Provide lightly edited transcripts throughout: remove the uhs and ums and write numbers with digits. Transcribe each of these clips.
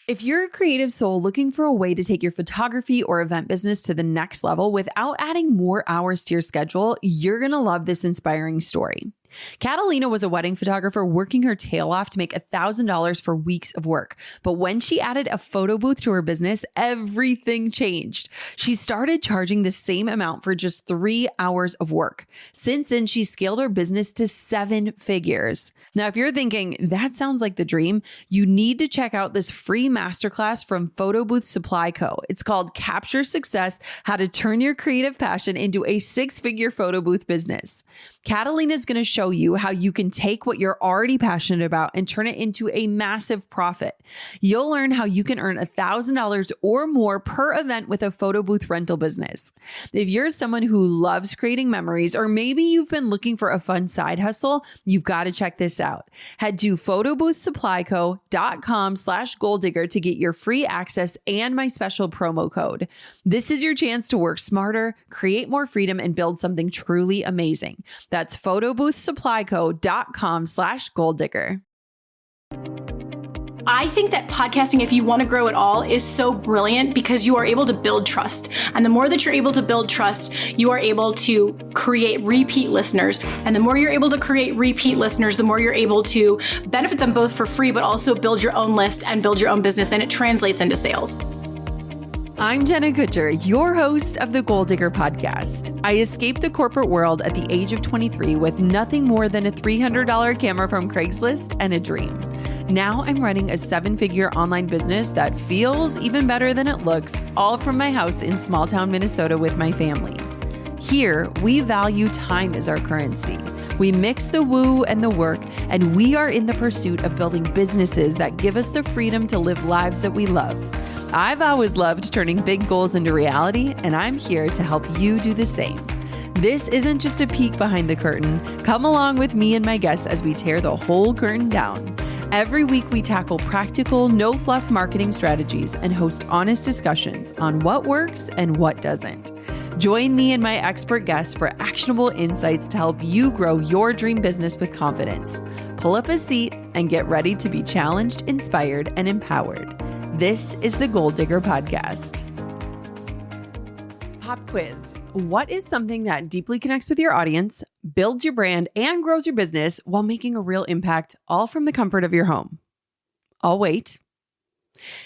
If you're a creative soul looking for a way to take your photography or event business to the next level without adding more hours to your schedule, you're going to love this inspiring story. Catalina was a wedding photographer working her tail off to make $1,000 for weeks of work. But when she added a photo booth to her business, everything changed. She started charging the same amount for just 3 hours of work. Since then, she scaled her business to 7 figures. Now, if you're thinking, that sounds like the dream, you need to check out this free masterclass from Photo Booth Supply Co. It's called Capture Success: How to Turn Your Creative Passion into a 6-Figure Photo Booth Business. Catalina is going to show you how you can take what you're already passionate about and turn it into a massive profit. You'll learn how you can earn $1,000 or more per event with a photo booth rental business. If you're someone who loves creating memories, or maybe you've been looking for a fun side hustle, you've got to check this out. Head to photoboothsupplyco.com/goaldigger to get your free access and my special promo code. This is your chance to work smarter, create more freedom, and build something truly amazing. That's photoboothsupplyco.com/goaldigger. I think that podcasting, if you want to grow at all, is so brilliant because you are able to build trust. And the more that you're able to build trust, you are able to create repeat listeners. And the more you're able to create repeat listeners, the more you're able to benefit them both for free, but also build your own list and build your own business. And it translates into sales. I'm Jenna Kutcher, your host of the Goal Digger podcast. I escaped the corporate world at the age of 23 with nothing more than a $300 camera from Craigslist and a dream. Now I'm running a 7-figure online business that feels even better than it looks, all from my house in small town Minnesota with my family. Here, we value time as our currency. We mix the woo and the work, and we are in the pursuit of building businesses that give us the freedom to live lives that we love. I've always loved turning big goals into reality, and I'm here to help you do the same. This isn't just a peek behind the curtain. Come along with me and my guests as we tear the whole curtain down. Every week, we tackle practical, no-fluff marketing strategies and host honest discussions on what works and what doesn't. Join me and my expert guests for actionable insights to help you grow your dream business with confidence. Pull up a seat and get ready to be challenged, inspired, and empowered. This is the Goal Digger Podcast. Pop quiz. What is something that deeply connects with your audience, builds your brand, and grows your business while making a real impact, all from the comfort of your home? I'll wait.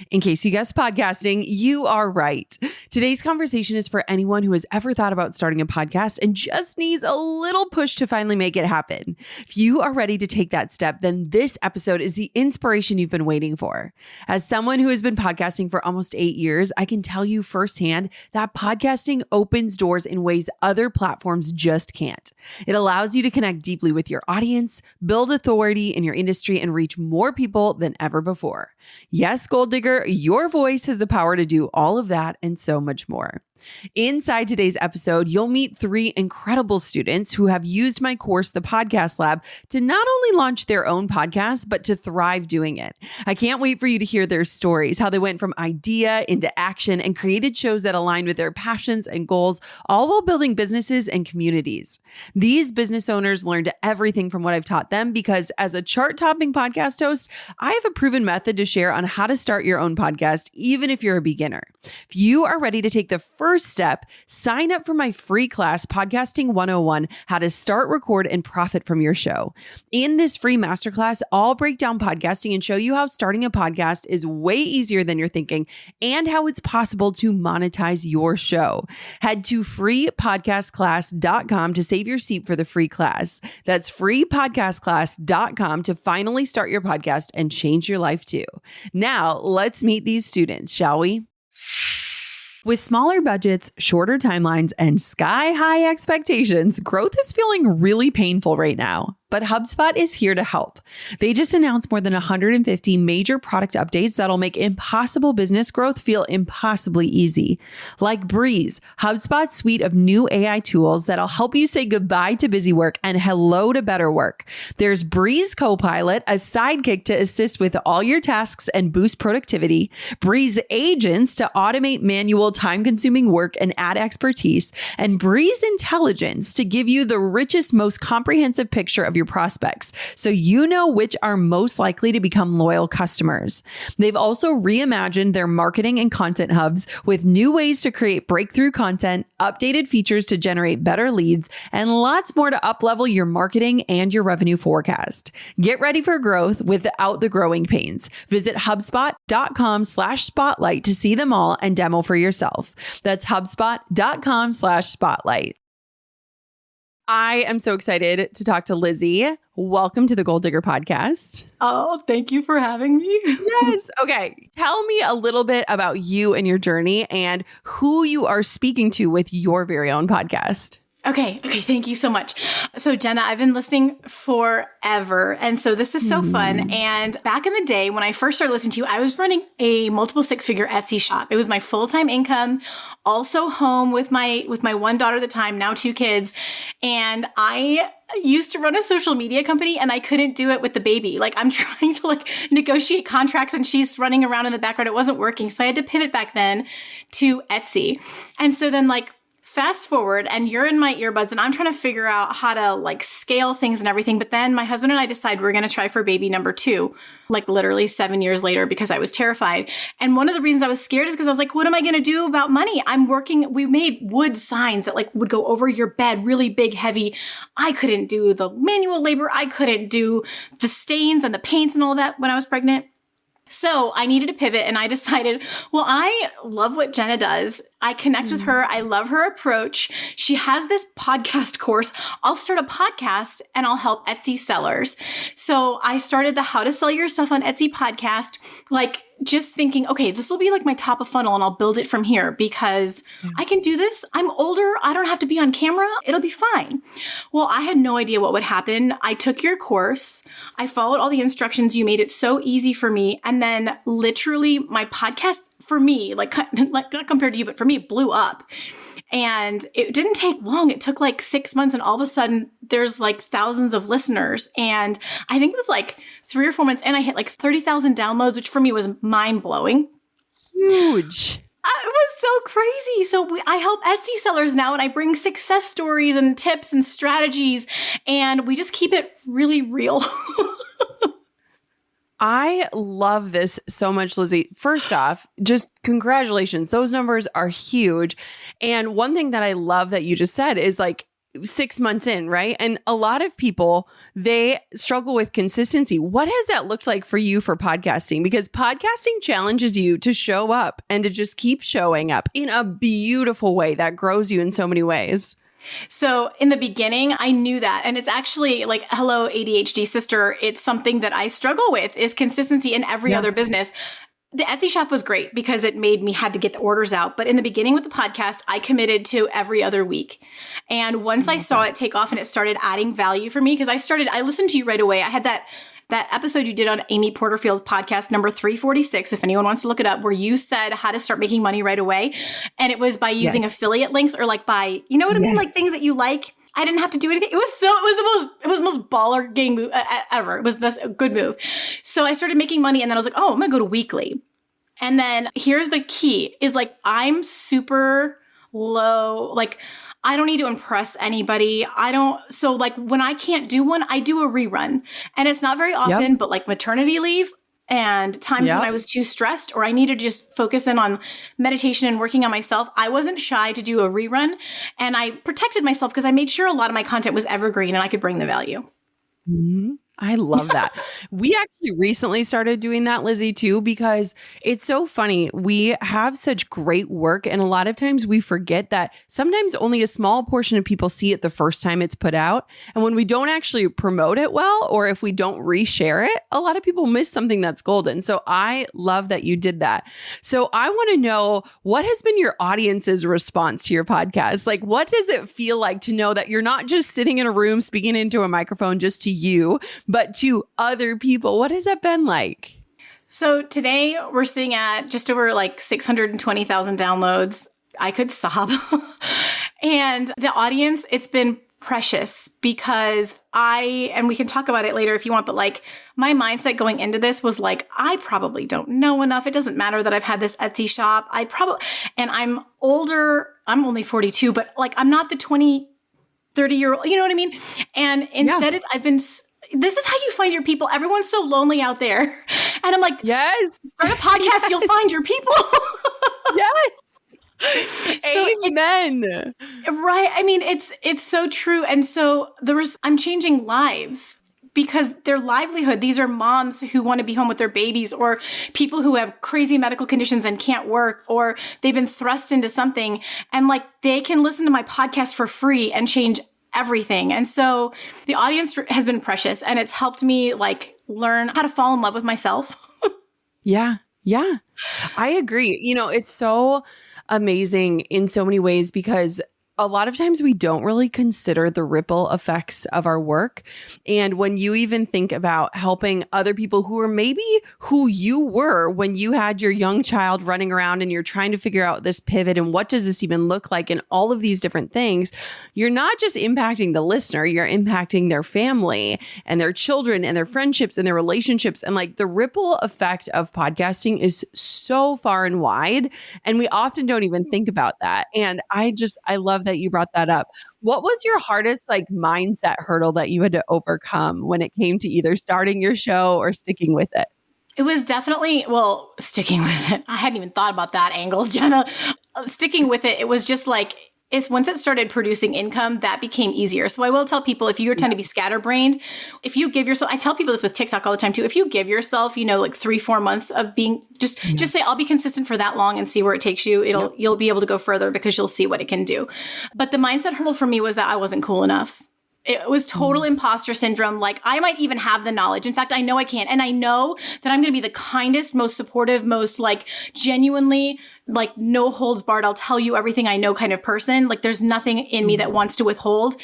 In case you guessed podcasting, you are right. Today's conversation is for anyone who has ever thought about starting a podcast and just needs a little push to finally make it happen. If you are ready to take that step, then this episode is the inspiration you've been waiting for. As someone who has been podcasting for almost 8 years, I can tell you firsthand that podcasting opens doors in ways other platforms just can't. It allows you to connect deeply with your audience, build authority in your industry, and reach more people than ever before. Yes, Goal Digger, your voice has the power to do all of that and so much more. Inside today's episode, you'll meet 3 incredible students who have used my course, The Podcast Lab, to not only launch their own podcast, but to thrive doing it. I can't wait for you to hear their stories, how they went from idea into action and created shows that align with their passions and goals, all while building businesses and communities. These business owners learned everything from what I've taught them because as a chart-topping podcast host, I have a proven method to share on how to start your own podcast, even if you're a beginner. If you are ready to take the first step, sign up for my free class, Podcasting 101, How to Start, Record, and Profit from Your Show. In this free masterclass, I'll break down podcasting and show you how starting a podcast is way easier than you're thinking and how it's possible to monetize your show. Head to freepodcastclass.com to save your seat for the free class. That's freepodcastclass.com to finally start your podcast and change your life too. Now, let's meet these students, shall we? With smaller budgets, shorter timelines, and sky-high expectations, growth is feeling really painful right now. But HubSpot is here to help. They just announced more than 150 major product updates that'll make impossible business growth feel impossibly easy. Like Breeze, HubSpot's suite of new AI tools that'll help you say goodbye to busy work and hello to better work. There's Breeze Copilot, a sidekick to assist with all your tasks and boost productivity. Breeze Agents to automate manual time-consuming work and add expertise. And Breeze Intelligence to give you the richest, most comprehensive picture of your your prospects, so you know which are most likely to become loyal customers. They've also reimagined their marketing and content hubs with new ways to create breakthrough content, updated features to generate better leads, and lots more to uplevel your marketing and your revenue forecast. Get ready for growth without the growing pains. Visit HubSpot.com/spotlight to see them all and demo for yourself. That's HubSpot.com/spotlight. I am so excited to talk to Lizzie. Welcome to the Goal Digger Podcast. Oh, thank you for having me. Yes. Okay. Tell me a little bit about you and your journey and who you are speaking to with your very own podcast. Okay. Thank you so much. So Jenna, I've been listening forever. And so this is so fun. And back in the day, when I first started listening to you, I was running a multiple six-figure Etsy shop. It was my full-time income, also home with my one daughter at the time, now 2 kids. And I used to run a social media company and I couldn't do it with the baby. Like I'm trying to negotiate contracts and she's running around in the background. It wasn't working. So I had to pivot back then to Etsy. And so then fast forward and you're in my earbuds and I'm trying to figure out how to scale things and everything. But then my husband and I decide we're going to try for baby number 2, literally 7 years later, because I was terrified. And one of the reasons I was scared is because I was like, what am I going to do about money? We made wood signs that would go over your bed, really big, heavy. I couldn't do the manual labor. I couldn't do the stains and the paints and all that when I was pregnant. So I needed to pivot and I decided, well, I love what Jenna does. I connect with her. I love her approach. She has this podcast course. I'll start a podcast and I'll help Etsy sellers. So I started the How to Sell Your Stuff on Etsy podcast, just thinking, okay, this will be my top of funnel and I'll build it from here because I can do this. I'm older. I don't have to be on camera. It'll be fine. Well, I had no idea what would happen. I took your course. I followed all the instructions. You made it so easy for me. And then literally my podcast for me, not compared to you, but for me, it blew up. And it didn't take long. It took 6 months. And all of a sudden there's thousands of listeners. And I think it was 3 or 4 months. And I hit 30,000 downloads, which for me was mind blowing. Huge. It was so crazy. So I help Etsy sellers now and I bring success stories and tips and strategies. And we just keep it really real. I love this so much, Lizzie. First off, just congratulations. Those numbers are huge. And one thing that I love that you just said is 6 months in, right? And a lot of people, they struggle with consistency. What has that looked like for you for podcasting? Because podcasting challenges you to show up and to just keep showing up in a beautiful way that grows you in so many ways. So in the beginning, I knew that. And it's actually hello, ADHD sister. It's something that I struggle with is consistency in every other business. The Etsy shop was great because it made me had to get the orders out. But in the beginning with the podcast, I committed to every other week. And once I saw it take off and it started adding value for me, because I listened to you right away. I had that episode you did on Amy Porterfield's podcast, number 346, if anyone wants to look it up, where you said how to start making money right away. And it was by using affiliate links or by, you know what I mean? Things that you like. I didn't have to do anything. It was the most baller game move ever. It was this good move. So I started making money and then I was like, oh, I'm going to go to weekly. And then here's the key is I'm super low. I don't need to impress anybody. So when I can't do one, I do a rerun. And it's not very often, but maternity leave and times when I was too stressed or I needed to just focus in on meditation and working on myself, I wasn't shy to do a rerun. And I protected myself because I made sure a lot of my content was evergreen and I could bring the value. Mm-hmm. I love that. We actually recently started doing that, Lizzie, too, because it's so funny. We have such great work. And a lot of times we forget that sometimes only a small portion of people see it the first time it's put out. And when we don't actually promote it well, or if we don't reshare it, a lot of people miss something that's golden. So I love that you did that. So I want to know, what has been your audience's response to your podcast? What does it feel like to know that you're not just sitting in a room speaking into a microphone just to you, but to other people? What has that been like? So today we're sitting at just over 620,000 downloads. I could sob. And the audience, it's been precious because and we can talk about it later if you want, but my mindset going into this was I probably don't know enough. It doesn't matter that I've had this Etsy shop. And I'm older. I'm only 42, but I'm not the 20 30-year-old, you know what I mean? And instead this is how you find your people. Everyone's so lonely out there. And I'm like, yes, start a podcast, you'll find your people. yes. So Amen. Right. I mean, it's so true. And so I'm changing lives because their livelihood, these are moms who want to be home with their babies, or people who have crazy medical conditions and can't work, or they've been thrust into something, and like they can listen to my podcast for free and change everything. And so the audience has been precious, and it's helped me like learn how to fall in love with myself. Yeah. Yeah. I agree. It's so amazing in so many ways because a lot of times we don't really consider the ripple effects of our work. And when you even think about helping other people who are maybe who you were when you had your young child running around and you're trying to figure out this pivot and what does this even look like and all of these different things, you're not just impacting the listener, you're impacting their family and their children and their friendships and their relationships. And like the ripple effect of podcasting is so far and wide. And we often don't even think about that. And I love that you brought that up. What was your hardest like mindset hurdle that you had to overcome when it came to either starting your show or sticking with it? It was definitely, sticking with it. I hadn't even thought about that angle, Jenna. Sticking with it, it was just like, once it started producing income, that became easier. So I will tell people, if you tend to be scatterbrained, if you give yourself, I tell people this with TikTok all the time too, if you give yourself, like 3-4 months of being, just say, I'll be consistent for that long and see where it takes you. You'll be able to go further because you'll see what it can do. But the mindset hurdle for me was that I wasn't cool enough. It was total imposter syndrome. Like I might even have the knowledge. In fact, I know I can. And I know that I'm going to be the kindest, most supportive, most like genuinely like no holds barred. I'll tell you everything I know kind of person. Like there's nothing in me that wants to withhold,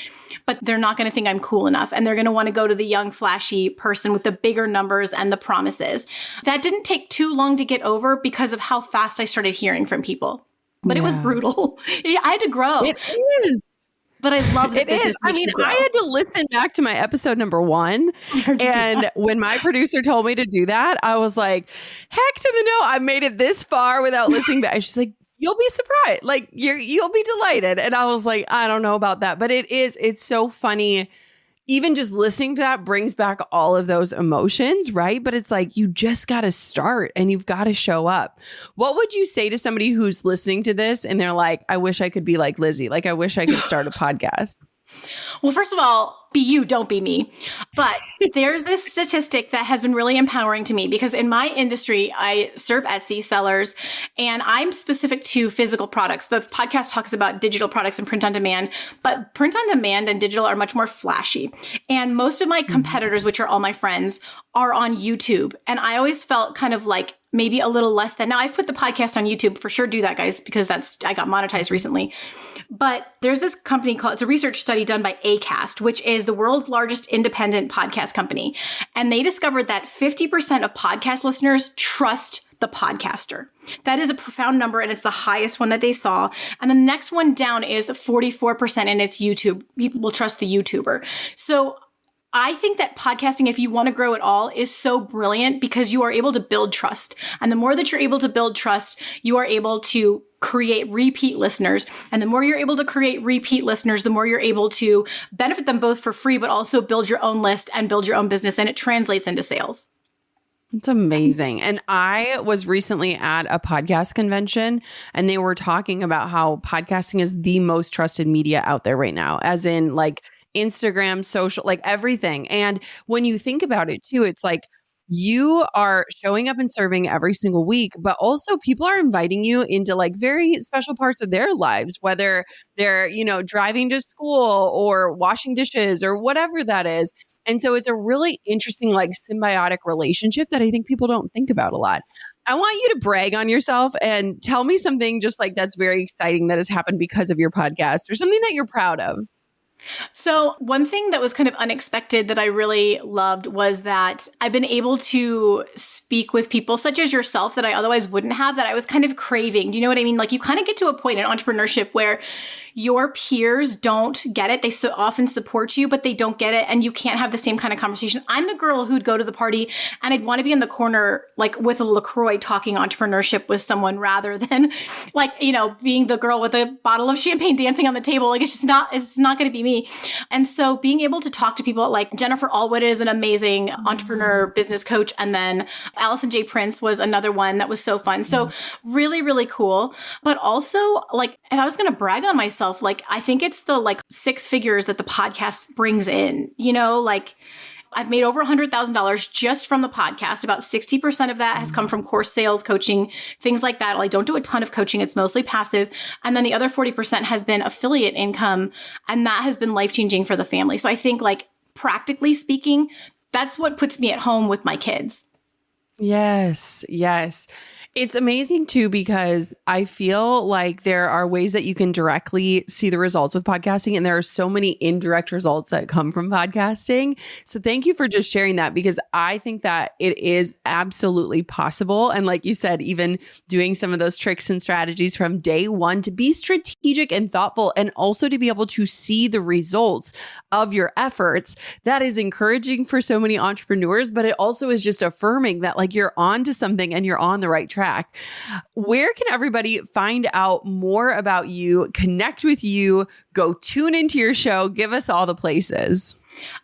but they're not going to think I'm cool enough. And they're going to want to go to the young, flashy person with the bigger numbers and the promises. That didn't take too long to get over because of how fast I started hearing from people. But it was brutal. I had to grow. It is. But I love that it is. I mean, I had to listen back to my episode number 1. And when my producer told me to do that, I was like, heck to the no, I made it this far without listening back. She's like, you'll be surprised. Like you'll be delighted. And I was like, I don't know about that. But it's so funny. Even just listening to that brings back all of those emotions, right? But it's like, you just got to start and you've got to show up. What would you say to somebody who's listening to this and they're like, I wish I could be like Lizzie. Like, I wish I could start a podcast. Well, first of all, be you, don't be me. But there's this statistic that has been really empowering to me because in my industry, I serve Etsy sellers and I'm specific to physical products. The podcast talks about digital products and print on demand, but print on demand and digital are much more flashy. And most of my competitors, which are all my friends, are on YouTube. And I always felt kind of like maybe a little less than. Now I've put the podcast on YouTube, for sure do that, guys, because I got monetized recently. But there's this company it's a research study done by Acast, which is the world's largest independent podcast company. And they discovered that 50% of podcast listeners trust the podcaster. That is a profound number, and it's the highest one that they saw. And the next one down is 44%, and it's YouTube. People will trust the YouTuber. So I think that podcasting, if you want to grow at all, is so brilliant because you are able to build trust. And the more that you're able to build trust, you are able to create repeat listeners. And the more you're able to create repeat listeners, the more you're able to benefit them both for free, but also build your own list and build your own business. And it translates into sales. It's amazing. And I was recently at a podcast convention and they were talking about how podcasting is the most trusted media out there right now, as in like Instagram, social, like everything. And when you think about it too, it's like you are showing up and serving every single week, but also people are inviting you into like very special parts of their lives, whether they're, driving to school or washing dishes or whatever that is. And so it's a really interesting, like symbiotic relationship that I think people don't think about a lot. I want you to brag on yourself and tell me something just like that's very exciting that has happened because of your podcast or something that you're proud of. So one thing that was kind of unexpected that I really loved was that I've been able to speak with people such as yourself that I otherwise wouldn't have, that I was kind of craving. Do you know what I mean? Like you kind of get to a point in entrepreneurship where your peers don't get it. They so often support you, but they don't get it. And you can't have the same kind of conversation. I'm the girl who'd go to the party and I'd want to be in the corner, like with a LaCroix talking entrepreneurship with someone rather than like, being the girl with a bottle of champagne dancing on the table. Like it's not going to be me. And so being able to talk to people like Jennifer Allwood is an amazing entrepreneur business coach. And then Allison J. Prince was another one that was so fun. So really, really cool. But also like, if I was going to brag on myself, like I think it's the like 6 figures that the podcast brings in, like I've made over $100,000 just from the podcast. About 60% of that has come from course sales, coaching, things like that. I don't do a ton of coaching. It's mostly passive. And then the other 40% has been affiliate income. And that has been life-changing for the family. So I think like practically speaking, that's what puts me at home with my kids. Yes. Yes. It's amazing too, because I feel like there are ways that you can directly see the results with podcasting, and there are so many indirect results that come from podcasting. So thank you for just sharing that, because I think that it is absolutely possible. And like you said, even doing some of those tricks and strategies from day one to be strategic and thoughtful, and also to be able to see the results of your efforts, that is encouraging for so many entrepreneurs, but it also is just affirming that like you're on to something and you're on the right track. Where can everybody find out more about you, connect with you, go tune into your show? Give us all the places.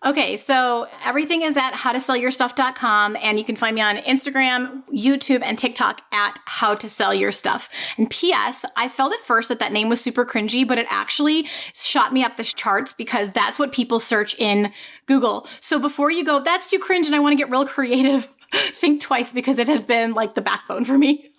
Okay, so everything is at howtosellyourstuff.com, and you can find me on Instagram, YouTube, and TikTok at howtosellyourstuff. And P.S., I felt at first that name was super cringy, but it actually shot me up the charts because that's what people search in Google. So before you go, that's too cringe and I want to get real creative, think twice, because it has been like the backbone for me.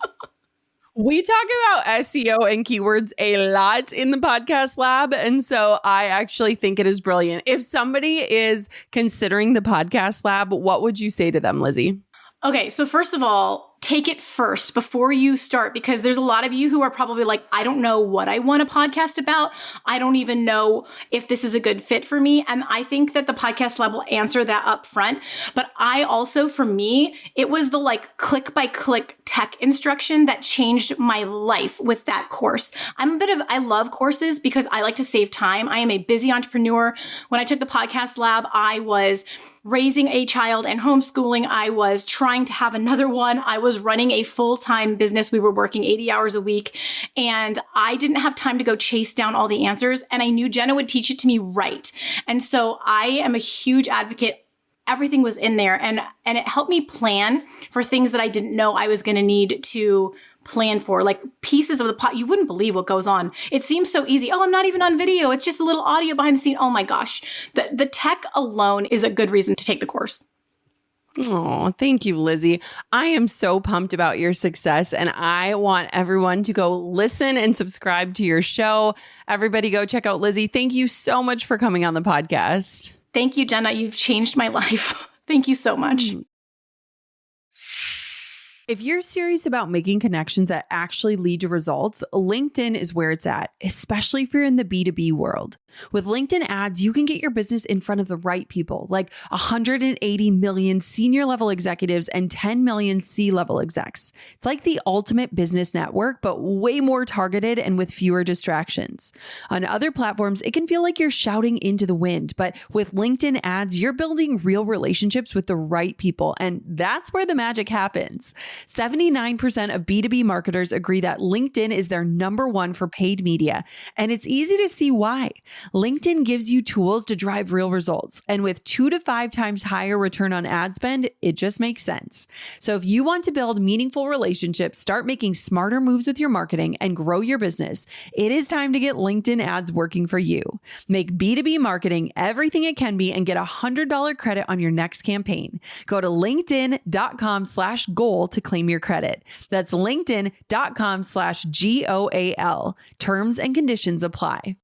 We talk about SEO and keywords a lot in the podcast lab. And so I actually think it is brilliant. If somebody is considering the podcast lab, what would you say to them, Lizzie? Okay, so first of all, take it first before you start, because there's a lot of you who are probably like, I don't know what I want a podcast about. I don't even know if this is a good fit for me. And I think that the podcast lab will answer that up front. But I also, for me, it was the like click by click tech instruction that changed my life with that course. I love courses because I like to save time. I am a busy entrepreneur. When I took the podcast lab, I was raising a child and homeschooling. I was trying to have another one. I was running a full-time business. We were working 80 hours a week, and I didn't have time to go chase down all the answers. And I knew Jenna would teach it to me right. And so I am a huge advocate. Everything was in there, and it helped me plan for things that I didn't know I was going to need to plan for, like pieces of the pot. You wouldn't believe what goes on. It seems so easy. Oh, I'm not even on video. It's just a little audio behind the scene. Oh my gosh. The tech alone is a good reason to take the course. Oh, thank you, Lizzie. I am so pumped about your success, and I want everyone to go listen and subscribe to your show. Everybody go check out Lizzie. Thank you so much for coming on the podcast. Thank you, Jenna. You've changed my life. Thank you so much. If you're serious about making connections that actually lead to results, LinkedIn is where it's at, especially if you're in the B2B world. With LinkedIn ads, you can get your business in front of the right people, like 180 million senior level executives and 10 million C-level execs. It's like the ultimate business network, but way more targeted and with fewer distractions. On other platforms, it can feel like you're shouting into the wind, but with LinkedIn ads, you're building real relationships with the right people, and that's where the magic happens. 79% of B2B marketers agree that LinkedIn is their number one for paid media, and it's easy to see why. LinkedIn gives you tools to drive real results, and with 2 to 5 times higher return on ad spend, it just makes sense. So if you want to build meaningful relationships, start making smarter moves with your marketing, and grow your business, it is time to get LinkedIn ads working for you. Make B2B marketing everything it can be and get $100 credit on your next campaign. Go to linkedin.com/goal to claim your credit. That's linkedin.com/GOAL. Terms and conditions apply.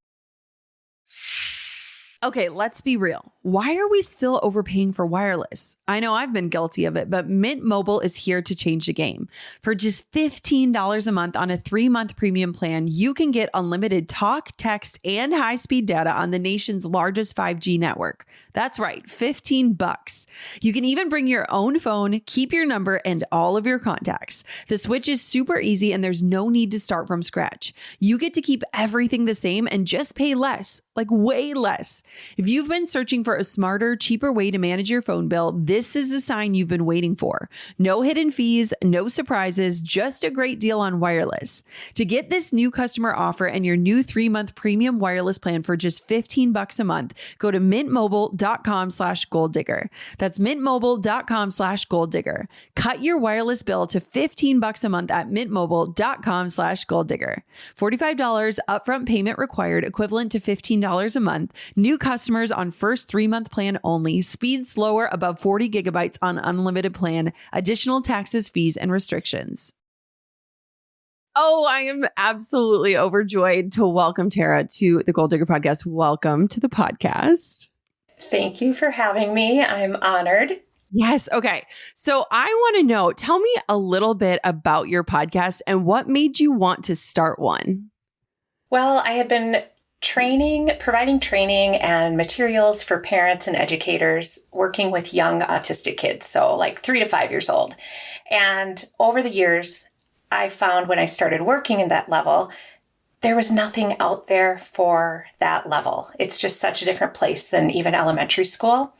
Okay, let's be real. Why are we still overpaying for wireless? I know I've been guilty of it, but Mint Mobile is here to change the game. For just $15 a month on a 3-month premium plan, you can get unlimited talk, text, and high-speed data on the nation's largest 5G network. That's right, $15. You can even bring your own phone, keep your number, and all of your contacts. The switch is super easy and there's no need to start from scratch. You get to keep everything the same and just pay less, like way less. If you've been searching for a smarter, cheaper way to manage your phone bill, this is the sign you've been waiting for. No hidden fees, no surprises, just a great deal on wireless. To get this new customer offer and your new 3-month premium wireless plan for just $15 a month, go to mintmobile.com/goaldigger. That's mintmobile.com/goaldigger. Cut your wireless bill to $15 a month at mintmobile.com/goaldigger. $45 upfront payment required, equivalent to $15 a month. New customers on first 3-month plan only. Speed slower above 40 gigabytes on unlimited plan. Additional taxes, fees, and restrictions. Oh, I am absolutely overjoyed to welcome Tara to the Goal Digger Podcast. Welcome to the podcast. Thank you for having me. I'm honored. Yes. Okay. So I want to know, tell me a little bit about your podcast and what made you want to start one? Well, I had been providing training and materials for parents and educators working with young autistic kids, so like 3 to 5 years old. And over the years, I found when I started working in that level, there was nothing out there for that level. It's just such a different place than even elementary school.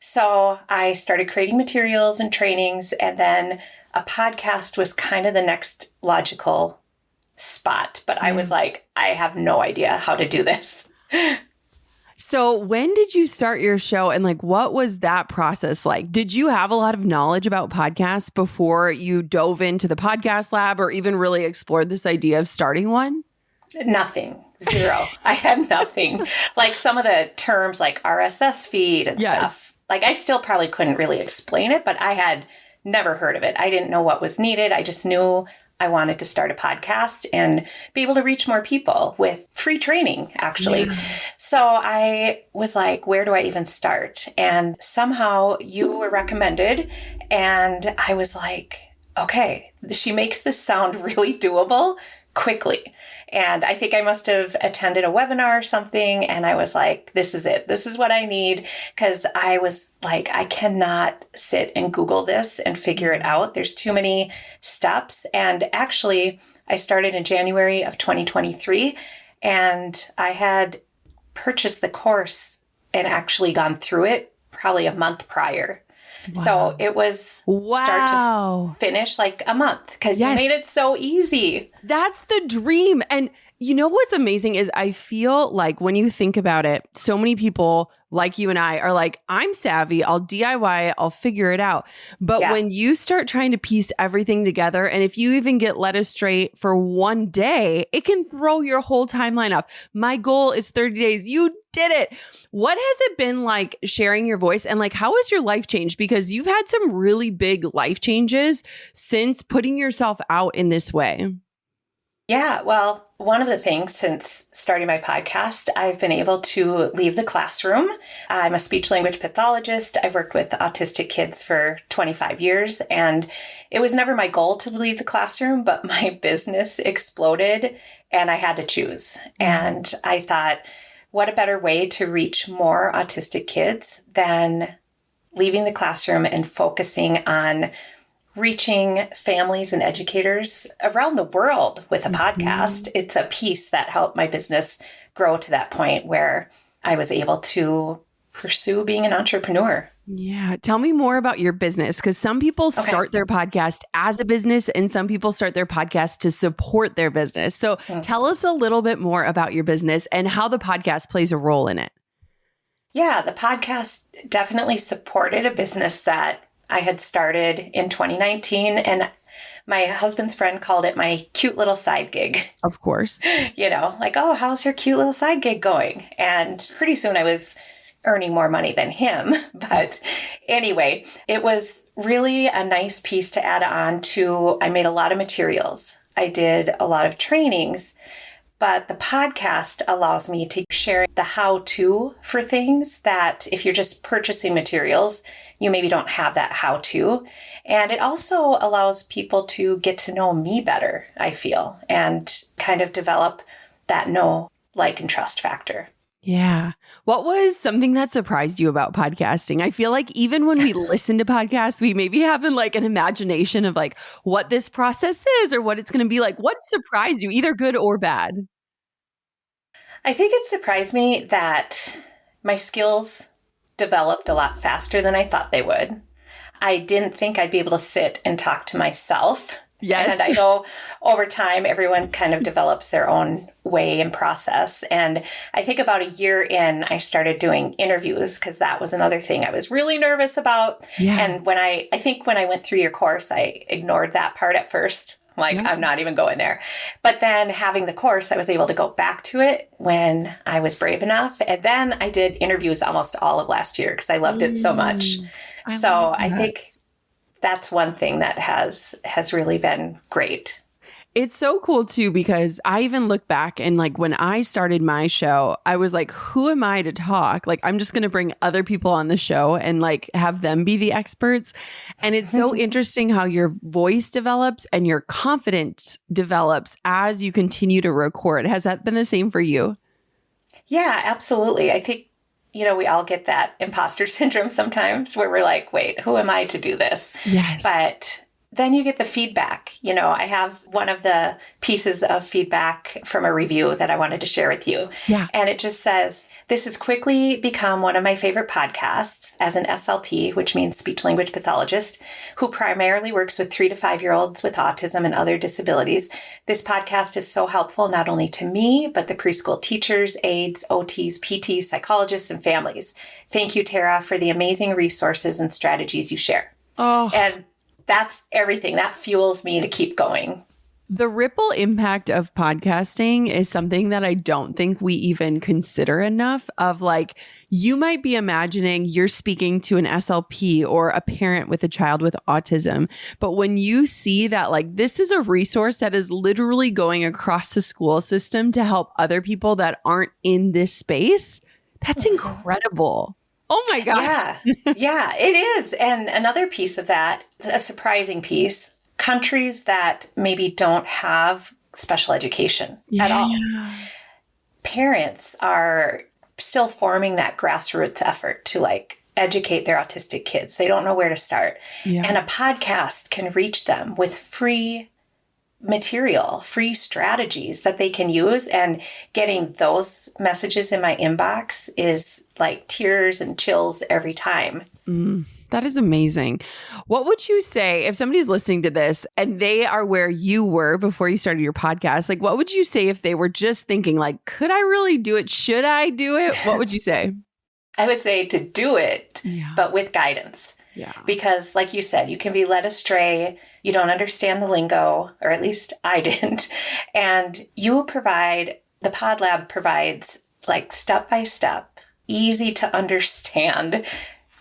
So I started creating materials and trainings, and then a podcast was kind of the next logical spot. But I was like, I have no idea how to do this. So when did you start your show and like what was that process like? Did you have a lot of knowledge about podcasts before you dove into the podcast lab or even really explored this idea of starting one? Nothing. Zero. I had nothing. Like some of the terms like RSS feed and stuff. Like I still probably couldn't really explain it, but I had never heard of it. I didn't know what was needed. I just knew I wanted to start a podcast and be able to reach more people with free training, actually. Yeah. So I was like, where do I even start? And somehow you were recommended. And I was like, okay, she makes this sound really doable quickly. And I think I must have attended a webinar or something. And I was like, this is it. This is what I need. Because I was like, I cannot sit and Google this and figure it out. There's too many steps. And actually, I started in January of 2023. And I had purchased the course and actually gone through it probably a month prior. Wow. So it was start to finish like a month because you made it so easy. That's the dream. And you know what's amazing is I feel like when you think about it, so many people like you and I are like, I'm savvy, I'll DIY it, I'll figure it out. But when you start trying to piece everything together, and if you even get led astray for one day, it can throw your whole timeline off. My goal is 30 days. You did it. What has it been like sharing your voice and like, how has your life changed? Because you've had some really big life changes since putting yourself out in this way. Yeah, well, one of the things since starting my podcast, I've been able to leave the classroom. I'm a speech language pathologist. I've worked with autistic kids for 25 years, and it was never my goal to leave the classroom, but my business exploded and I had to choose. And I thought, what a better way to reach more autistic kids than leaving the classroom and focusing on reaching families and educators around the world with a podcast. It's a piece that helped my business grow to that point where I was able to pursue being an entrepreneur. Yeah. Tell me more about your business, because some people start their podcast as a business and some people start their podcast to support their business. So tell us a little bit more about your business and how the podcast plays a role in it. Yeah, the podcast definitely supported a business that I had started in 2019, and my husband's friend called it my cute little side gig. Of course. You know, like, oh, how's your cute little side gig going? And pretty soon I was earning more money than him. But anyway, it was really a nice piece to add on to. I made a lot of materials. I did a lot of trainings, But the podcast allows me to share the how-to for things that if you're just purchasing materials, you maybe don't have that how-to. And it also allows people to get to know me better, I feel, and kind of develop that know, like, and trust factor. Yeah. What was something that surprised you about podcasting? I feel like even when we listen to podcasts, we maybe have like an imagination of like what this process is or what it's going to be like. What surprised you, either good or bad? I think it surprised me that my skills developed a lot faster than I thought they would. I didn't think I'd be able to sit and talk to myself. Yes. And I know over time, everyone kind of develops their own way and process. And I think about a year in, I started doing interviews because that was another thing I was really nervous about. Yeah. And I think when I went through your course, I ignored that part at first. Like, yeah. I'm not even going there. But then having the course, I was able to go back to it when I was brave enough. And then I did interviews almost all of last year because I loved it so much. I think that's one thing that has really been great. It's so cool too, because I even look back and like when I started my show, I was like, who am I to talk? Like, I'm just going to bring other people on the show and like have them be the experts. And it's so interesting how your voice develops and your confidence develops as you continue to record. Has that been the same for you? Yeah, absolutely. I think, we all get that imposter syndrome sometimes where we're like, wait, who am I to do this? Yes. But then you get the feedback. I have one of the pieces of feedback from a review that I wanted to share with you. Yeah. And it just says, this has quickly become one of my favorite podcasts as an SLP, which means speech language pathologist, who primarily works with 3 to 5 year olds with autism and other disabilities. This podcast is so helpful not only to me, but the preschool teachers, aides, OTs, PTs, psychologists, and families. Thank you, Tara, for the amazing resources and strategies you share. Oh. And that's everything. That fuels me to keep going. The ripple impact of podcasting is something that I don't think we even consider enough of. Like, you might be imagining you're speaking to an SLP or a parent with a child with autism. But when you see that, like, this is a resource that is literally going across the school system to help other people that aren't in this space, that's incredible. Oh my gosh. Yeah, it is. And another piece of that, a surprising piece, countries that maybe don't have special education at all. Parents are still forming that grassroots effort to like educate their autistic kids. They don't know where to start. Yeah. And a podcast can reach them with free material, free strategies that they can use. And getting those messages in my inbox is like tears and chills every time. That is amazing. What would you say if somebody's listening to this and they are where you were before you started your podcast? Like, what would you say if they were just thinking like, could I really do it? Should I do it? What would you say? I would say to do it, but with guidance. Yeah. Because like you said, you can be led astray. You don't understand the lingo, or at least I didn't. And the Pod Lab provides like step-by-step, easy to understand.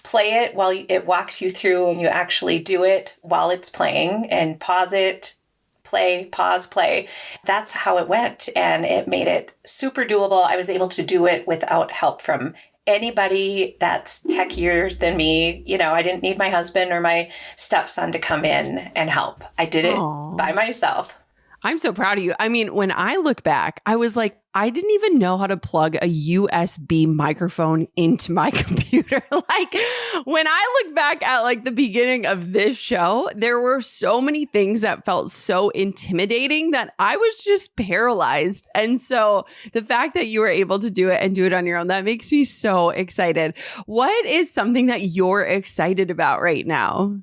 Play it while it walks you through, and you actually do it while it's playing, and pause it, play, pause, play. That's how it went. And it made it super doable. I was able to do it without help from anybody that's techier than me. I didn't need my husband or my stepson to come in and help. I did it by myself. I'm so proud of you. I mean, when I look back, I was like, I didn't even know how to plug a USB microphone into my computer. Like, when I look back at like the beginning of this show, there were so many things that felt so intimidating that I was just paralyzed. And so the fact that you were able to do it and do it on your own, that makes me so excited. What is something that you're excited about right now?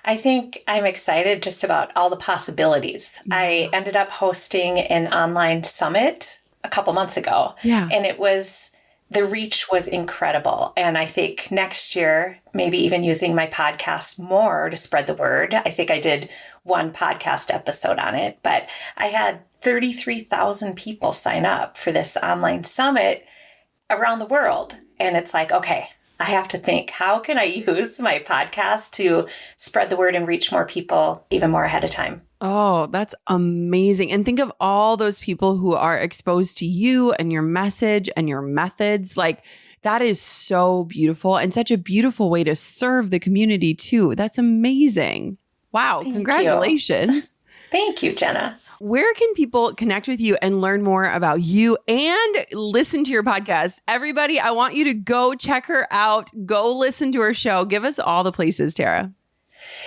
I think I'm excited just about all the possibilities. I ended up hosting an online summit a couple months ago. Yeah. And the reach was incredible. And I think next year, maybe even using my podcast more to spread the word. I think I did one podcast episode on it, but I had 33,000 people sign up for this online summit around the world. And it's like, okay, I have to think, how can I use my podcast to spread the word and reach more people even more ahead of time? Oh, that's amazing. And think of all those people who are exposed to you and your message and your methods. Like, that is so beautiful and such a beautiful way to serve the community too. That's amazing. Wow. Congratulations. Thank you, Jenna. Where can people connect with you and learn more about you and listen to your podcast? Everybody, I want you to go check her out. Go listen to her show. Give us all the places, Tara.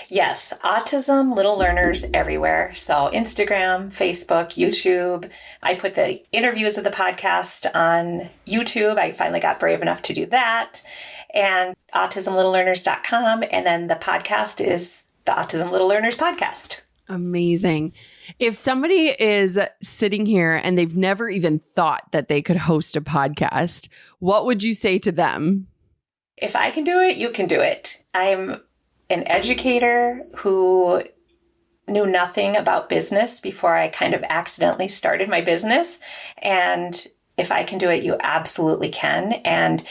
Yes, Autism Little Learners everywhere. So Instagram, Facebook, YouTube. I put the interviews of the podcast on YouTube. I finally got brave enough to do that. And autismlittlelearners.com. And then the podcast is the Autism Little Learners podcast. Amazing. If somebody is sitting here and they've never even thought that they could host a podcast, what would you say to them? If I can do it, you can do it. I'm an educator who knew nothing about business before I kind of accidentally started my business. And if I can do it, you absolutely can. And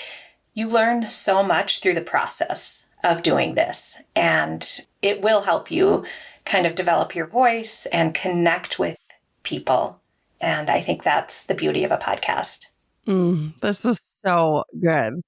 you learn so much through the process of doing this. And it will help you kind of develop your voice and connect with people. And I think that's the beauty of a podcast. This was so good.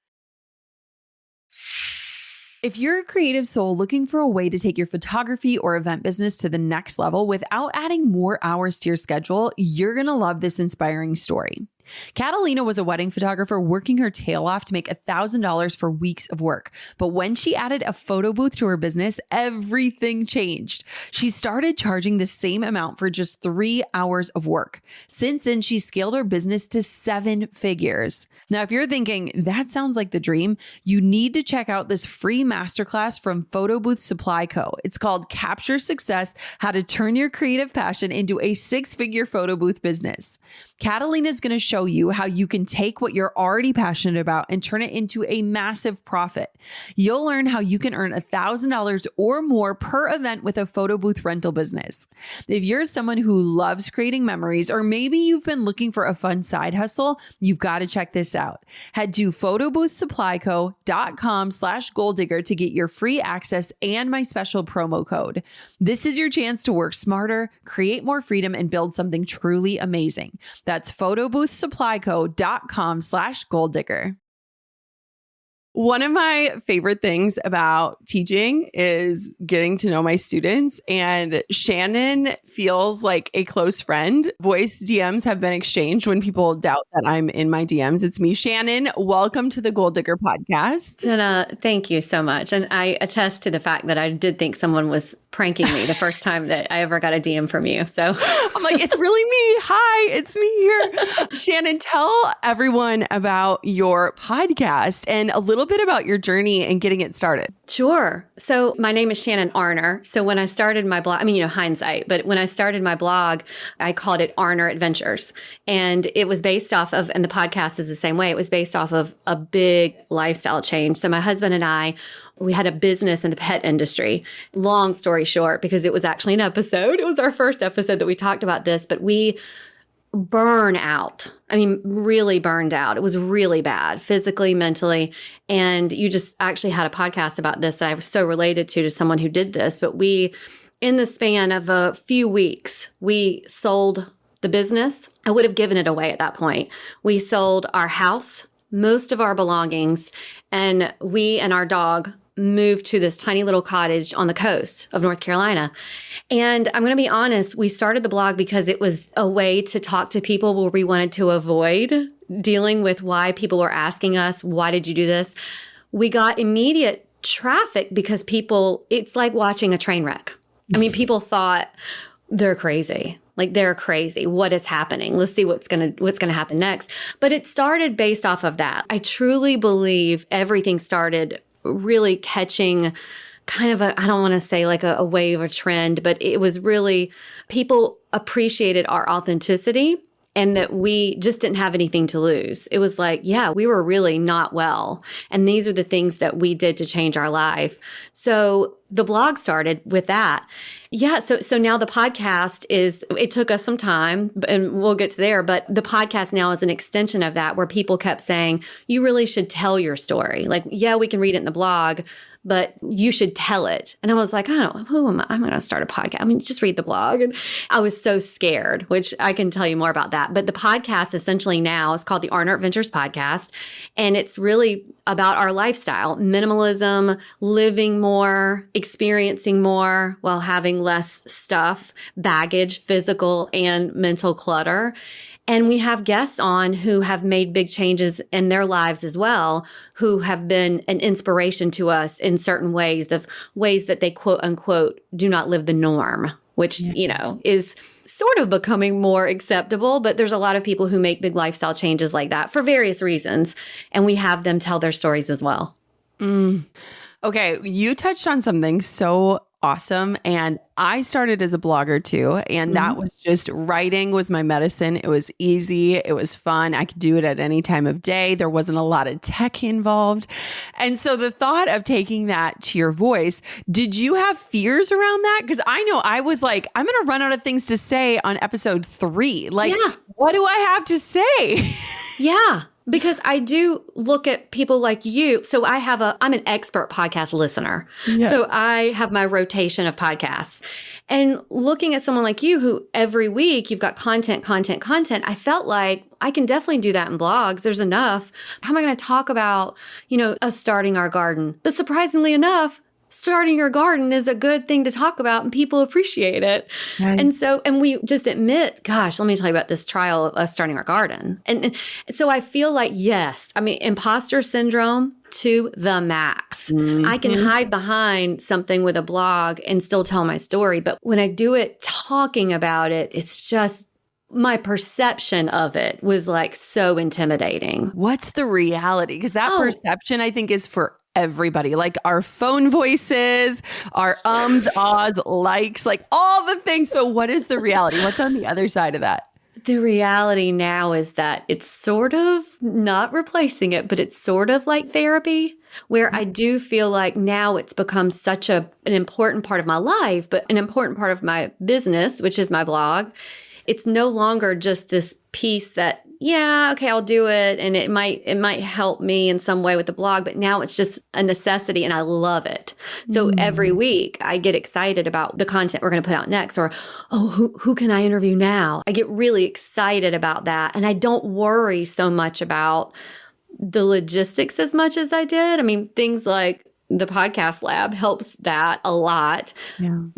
If you're a creative soul looking for a way to take your photography or event business to the next level without adding more hours to your schedule, you're going to love this inspiring story. Catalina was a wedding photographer working her tail off to make $1,000 for weeks of work. But when she added a photo booth to her business, everything changed. She started charging the same amount for just 3 hours of work. Since then, she scaled her business to 7 figures. Now, if you're thinking, that sounds like the dream, you need to check out this free masterclass from Photo Booth Supply Co. It's called Capture Success: How to Turn Your Creative Passion into a 6-Figure Photo Booth Business. Catalina is going to show you how you can take what you're already passionate about and turn it into a massive profit. You'll learn how you can earn $1,000 or more per event with a photo booth rental business. If you're someone who loves creating memories, or maybe you've been looking for a fun side hustle, you've got to check this out. Head to photoboothsupplyco.com/goaldigger to get your free access and my special promo code. This is your chance to work smarter, create more freedom, and build something truly amazing. That's photoboothsupplyco.com/goaldigger. One of my favorite things about teaching is getting to know my students, and Shannon feels like a close friend. Voice DMs have been exchanged when people doubt that I'm in my DMs. It's me, Shannon. Welcome to the Goal Digger podcast. And thank you so much. And I attest to the fact that I did think someone was pranking me the first time that I ever got a DM from you. So I'm like, it's really me. Hi, it's me here. Shannon, tell everyone about your podcast and a little bit about your journey and getting it started. Sure. So my name is Shannon Arner. So when I started my blog, hindsight, but when I started my blog, I called it Arner Adventures. And it was based off of, and the podcast is the same way, it was based off of a big lifestyle change. So my husband and I, we had a business in the pet industry. Long story short, because it was actually an episode. It was our first episode that we talked about this, but we burn out. Really burned out. It was really bad, physically, mentally. And you just actually had a podcast about this that I was so related to someone who did this. But we, in the span of a few weeks, we sold the business. I would have given it away at that point. We sold our house, most of our belongings, and we and our dog moved to this tiny little cottage on the coast of North Carolina. And I'm going to be honest, we started the blog because it was a way to talk to people where we wanted to avoid dealing with why people were asking us, why did you do this? We got immediate traffic because people, it's like watching a train wreck. People thought they're crazy. Like, they're crazy. What is happening? Let's see what's going to happen next. But it started based off of that. I truly believe everything started really catching kind of I don't want to say like a wave or trend, but it was really, people appreciated our authenticity and that we just didn't have anything to lose. It was like, yeah, we were really not well. And these are the things that we did to change our life. So the blog started with that. Yeah. So now the podcast it took us some time and we'll get to there, but the podcast now is an extension of that, where people kept saying, you really should tell your story. Like, yeah, we can read it in the blog, but you should tell it. And I was like, who am I? I'm going to start a podcast. I mean, just read the blog. And I was so scared, which I can tell you more about that. But the podcast essentially now is called the Arner Adventures Podcast. And it's really about our lifestyle, minimalism, living more, experiencing more while having less stuff, baggage, physical and mental clutter. And we have guests on who have made big changes in their lives as well, who have been an inspiration to us in certain ways that they quote unquote do not live the norm, which, is sort of becoming more acceptable. But there's a lot of people who make big lifestyle changes like that for various reasons. And we have them tell their stories as well. Okay. You touched on something so awesome. And I started as a blogger too. And that was just writing was my medicine. It was easy. It was fun. I could do it at any time of day. There wasn't a lot of tech involved. And so the thought of taking that to your voice, did you have fears around that? Because I know I was like, I'm going to run out of things to say on episode 3. Like, what do I have to say? Yeah. Because I do look at people like you. So I'm an expert podcast listener. Yes. So I have my rotation of podcasts. And looking at someone like you who every week you've got content, I felt like I can definitely do that in blogs. There's enough. How am I going to talk about, us starting our garden? But surprisingly enough, starting your garden is a good thing to talk about and people appreciate it. Right. And we just admit, gosh, let me tell you about this trial of us starting our garden. And so I feel like, yes, I mean, imposter syndrome to the max. Mm-hmm. I can hide behind something with a blog and still tell my story. But when I do it, talking about it, it's just, my perception of it was like so intimidating. What's the reality? Because that perception, I think, is for everybody, like our phone voices, our ahs, likes, like all the things. So what is the reality? What's on the other side of that? The reality now is that it's sort of not replacing it, but it's sort of like therapy, where I do feel like now it's become such an important part of my life, but an important part of my business, which is my blog. It's no longer just this piece that, I'll do it. And it might help me in some way with the blog, but now it's just a necessity and I love it. So every week I get excited about the content we're going to put out next, or, who can I interview now? I get really excited about that. And I don't worry so much about the logistics as much as I did. I mean, things like the podcast lab helps that a lot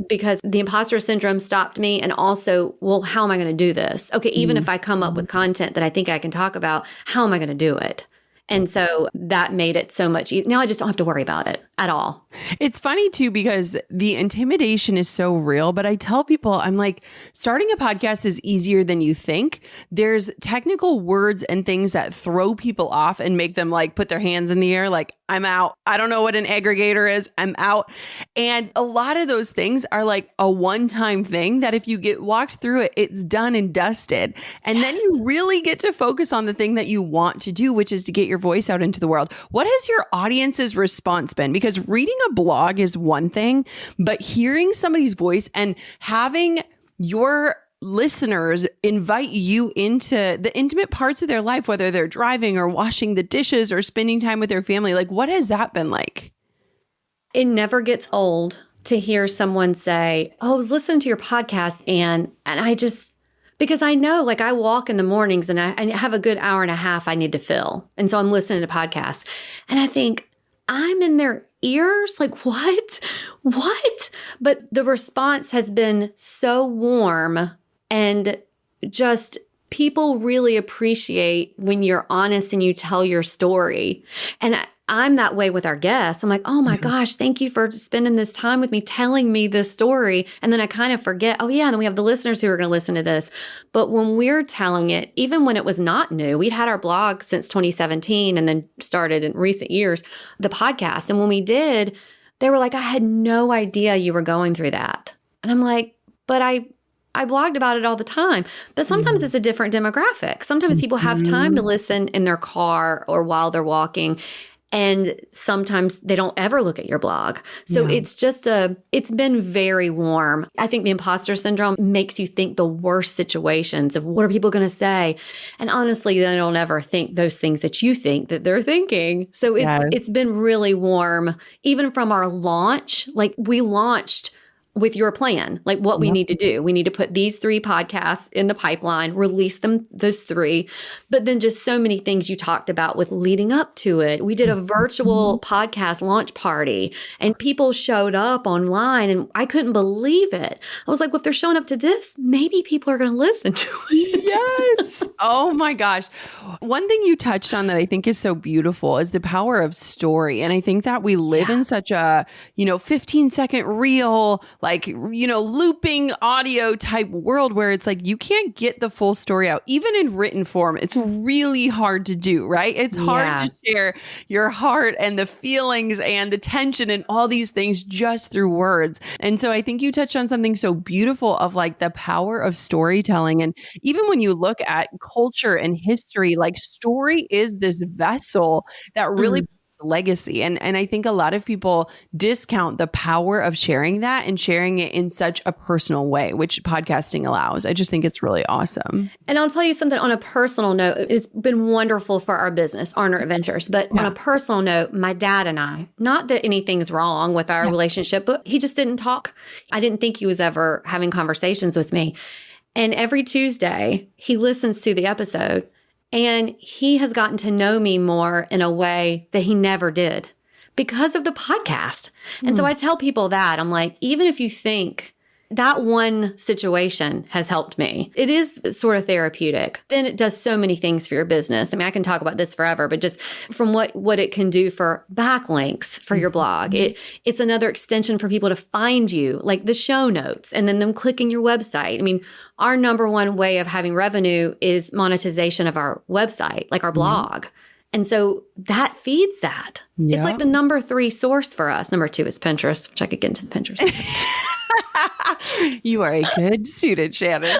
because the imposter syndrome stopped me. And also, how am I going to do this? Okay, even if I come up with content that I think I can talk about, how am I going to do it? And so that made it so much easier. Now I just don't have to worry about it at all. It's funny too, because the intimidation is so real, but I tell people, I'm like, starting a podcast is easier than you think. There's technical words and things that throw people off and make them like put their hands in the air. Like, I'm out. I don't know what an aggregator is. I'm out. And a lot of those things are like a one-time thing that if you get walked through it, it's done and dusted. And then you really get to focus on the thing that you want to do, which is to get your voice out into the world. What has your audience's response been? Because reading a blog is one thing, but hearing somebody's voice and having your listeners invite you into the intimate parts of their life, whether they're driving or washing the dishes or spending time with their family, like what has that been like? It never gets old to hear someone say, I was listening to your podcast and I just, because I know, like I walk in the mornings and I have a good hour and a half I need to fill. And so I'm listening to podcasts and I think I'm in their ears. Like, what? But the response has been so warm and just people really appreciate when you're honest and you tell your story. And I'm that way with our guests. I'm like, oh my gosh, thank you for spending this time with me, telling me this story. And then I kind of forget, and then we have the listeners who are going to listen to this. But when we're telling it, even when it was not new, we'd had our blog since 2017 and then started in recent years, the podcast. And when we did, they were like, I had no idea you were going through that. And I'm like, but I blogged about it all the time. But sometimes it's a different demographic. Sometimes people have time to listen in their car or while they're walking. And sometimes they don't ever look at your blog. So it's been very warm. I think the imposter syndrome makes you think the worst situations of what are people going to say? And honestly, they don't ever think those things that you think that they're thinking. So it's been really warm, even from our launch. Like we launched with your plan, like what we need to do. We need to put these 3 podcasts in the pipeline, release them, those 3. But then just so many things you talked about with leading up to it. We did a virtual podcast launch party and people showed up online and I couldn't believe it. I was like, well, if they're showing up to this, maybe people are going to listen to it. Yes. Oh my gosh. One thing you touched on that I think is so beautiful is the power of story. And I think that we live in such a, 15-second reel, like, looping audio type world where it's like you can't get the full story out. Even in written form, it's really hard to do, right? It's hard to share your heart and the feelings and the tension and all these things just through words. And so I think you touched on something so beautiful of like the power of storytelling. And even when you look at culture and history, like story is this vessel that really legacy. And I think a lot of people discount the power of sharing that and sharing it in such a personal way, which podcasting allows. I just think it's really awesome. And I'll tell you something on a personal note. It's been wonderful for our business, Arner Adventures. But on a personal note, my dad and I, not that anything's wrong with our relationship, but he just didn't talk. I didn't think he was ever having conversations with me. And every Tuesday, he listens to the episode. And he has gotten to know me more in a way that he never did because of the podcast. And so I tell people that I'm like, even if you think that one situation has helped me, it is sort of therapeutic. Then it does so many things for your business. I mean, I can talk about this forever, but just from what it can do for backlinks for your blog, it's another extension for people to find you, like the show notes and then them clicking your website. I mean, our number one way of having revenue is monetization of our website, like our blog. And so that feeds that. Yeah. It's like the number 3 source for us. Number 2 is Pinterest, which I could get into the Pinterest. You are a good student, Shannon.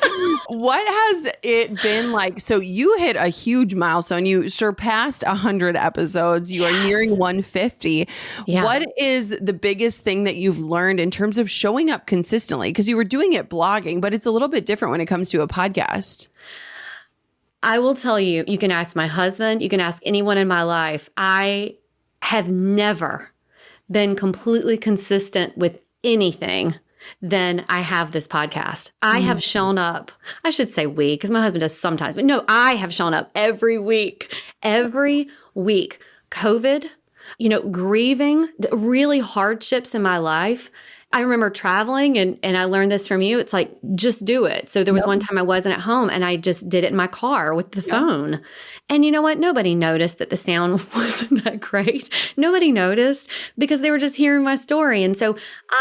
What has it been like? So you hit a huge milestone. You surpassed 100 episodes. You are nearing 150. Yeah. What is the biggest thing that you've learned in terms of showing up consistently? Because you were doing it blogging, but it's a little bit different when it comes to a podcast. I will tell you, you can ask my husband, you can ask anyone in my life. I have never been completely consistent with anything than I have this podcast. I have shown up, I should say we, because my husband does sometimes, but no, I have shown up every week. COVID, grieving, the really hardships in my life. I remember traveling and I learned this from you. It's like, just do it. So there was one time I wasn't at home and I just did it in my car with the phone. And you know what? Nobody noticed that the sound wasn't that great. Nobody noticed because they were just hearing my story. And so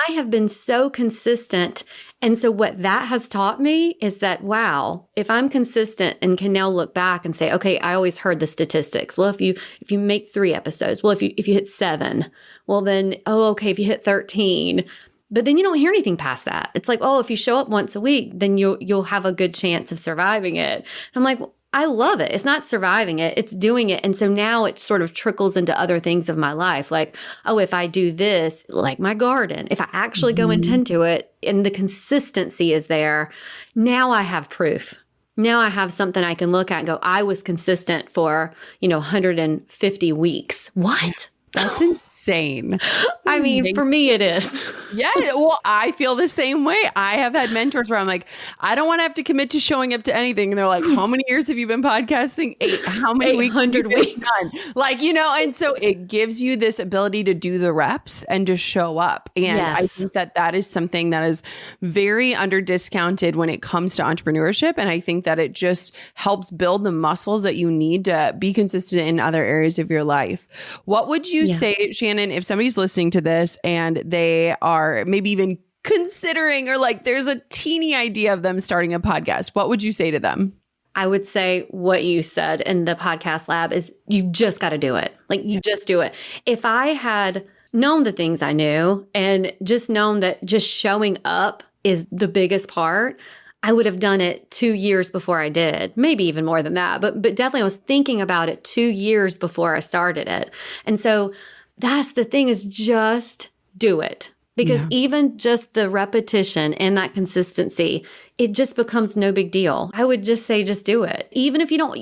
I have been so consistent. And so what that has taught me is that, wow, if I'm consistent and can now look back and say, okay, I always heard the statistics. Well, if you make 3 episodes, well, if you hit 7, well then, okay, if you hit 13, but then you don't hear anything past that. It's like, if you show up once a week, then you'll have a good chance of surviving it. And I'm like, well, I love it. It's not surviving it, it's doing it. And so now it sort of trickles into other things of my life. Like, if I do this, like my garden, if I actually go and tend to it and the consistency is there, now I have proof. Now I have something I can look at and go, I was consistent for, 150 weeks. What? That's insane. I mean, for me, it is. Yeah. Well, I feel the same way. I have had mentors where I'm like, I don't want to have to commit to showing up to anything. And they're like, how many years have you been podcasting? 8. How many 800 weeks? Done? Like, and so it gives you this ability to do the reps and to show up. And I think that is something that is very under discounted when it comes to entrepreneurship. And I think that it just helps build the muscles that you need to be consistent in other areas of your life. What would you say, Shannon, if somebody's listening to this and they are maybe even considering or like there's a teeny idea of them starting a podcast, what would you say to them? I would say what you said in the podcast lab is you've just got to do it. Like you just do it. If I had known the things I knew and just known that just showing up is the biggest part, I would have done it 2 years before I did, maybe even more than that. But definitely I was thinking about it 2 years before I started it. And so that's the thing, is just do it. Because even just the repetition and that consistency, it just becomes no big deal. I would just say, just do it. Even if you don't,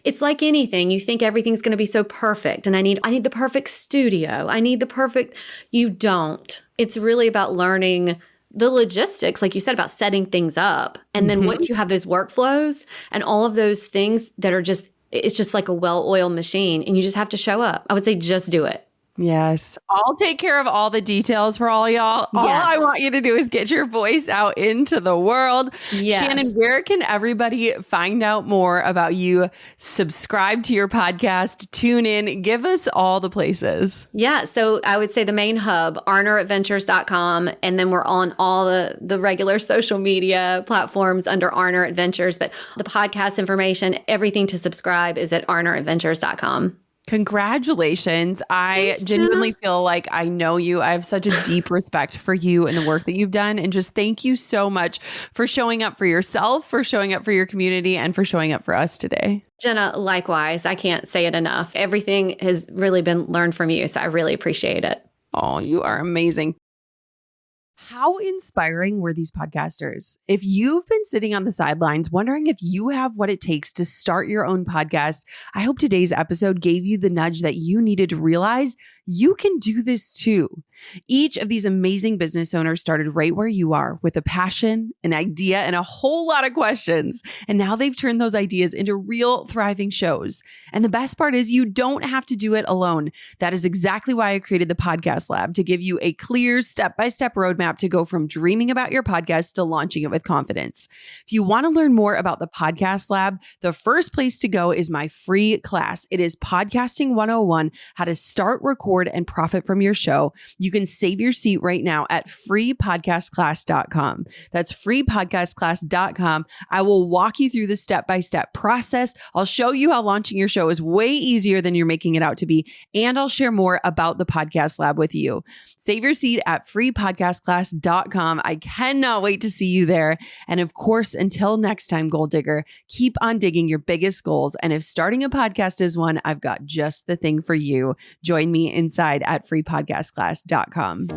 it's like anything. You think everything's going to be so perfect and I need the perfect studio. I need the perfect, you don't. It's really about learning the logistics, like you said, about setting things up. And then once you have those workflows and all of those things that are just, it's just like a well-oiled machine and you just have to show up. I would say, just do it. Yes. I'll take care of all the details for all y'all. All I want you to do is get your voice out into the world. Yes. Shannon, where can everybody find out more about you? Subscribe to your podcast, tune in, give us all the places. Yeah. So I would say the main hub, arneradventures.com. And then we're on all the regular social media platforms under Arner Adventures. But the podcast information, everything to subscribe is at arneradventures.com. Congratulations. I genuinely feel like I know you. I have such a deep respect for you and the work that you've done. And just thank you so much for showing up for yourself, for showing up for your community, and for showing up for us today. Jenna, likewise. I can't say it enough. Everything has really been learned from you. So I really appreciate it. Oh, you are amazing. How inspiring were these podcasters? If you've been sitting on the sidelines wondering if you have what it takes to start your own podcast, I hope today's episode gave you the nudge that you needed to realize you can do this too. Each of these amazing business owners started right where you are, with a passion, an idea, and a whole lot of questions. And now they've turned those ideas into real thriving shows. And the best part is you don't have to do it alone. That is exactly why I created the Podcast Lab, to give you a clear step-by-step roadmap to go from dreaming about your podcast to launching it with confidence. If you want to learn more about the Podcast Lab, the first place to go is my free class. It is Podcasting 101, how to start, record, and profit from your show. You can save your seat right now at freepodcastclass.com. That's freepodcastclass.com. I will walk you through the step-by-step process. I'll show you how launching your show is way easier than you're making it out to be. And I'll share more about the Podcast Lab with you. Save your seat at freepodcastclass.com. I cannot wait to see you there. And of course, until next time, Goal Digger, keep on digging your biggest goals. And if starting a podcast is one, I've got just the thing for you. Join me inside at freepodcastclass.com.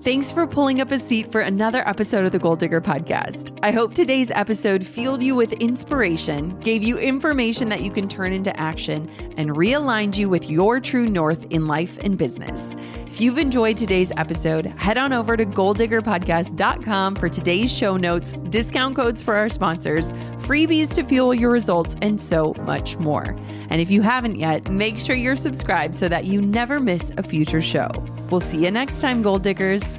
Thanks for pulling up a seat for another episode of the Goal Digger podcast. I hope today's episode fueled you with inspiration, gave you information that you can turn into action, and realigned you with your true north in life and business. If you've enjoyed today's episode, head on over to goaldiggerpodcast.com for today's show notes, discount codes for our sponsors, freebies to fuel your results, and so much more. And if you haven't yet, make sure you're subscribed so that you never miss a future show. We'll see you next time, Goal Diggers.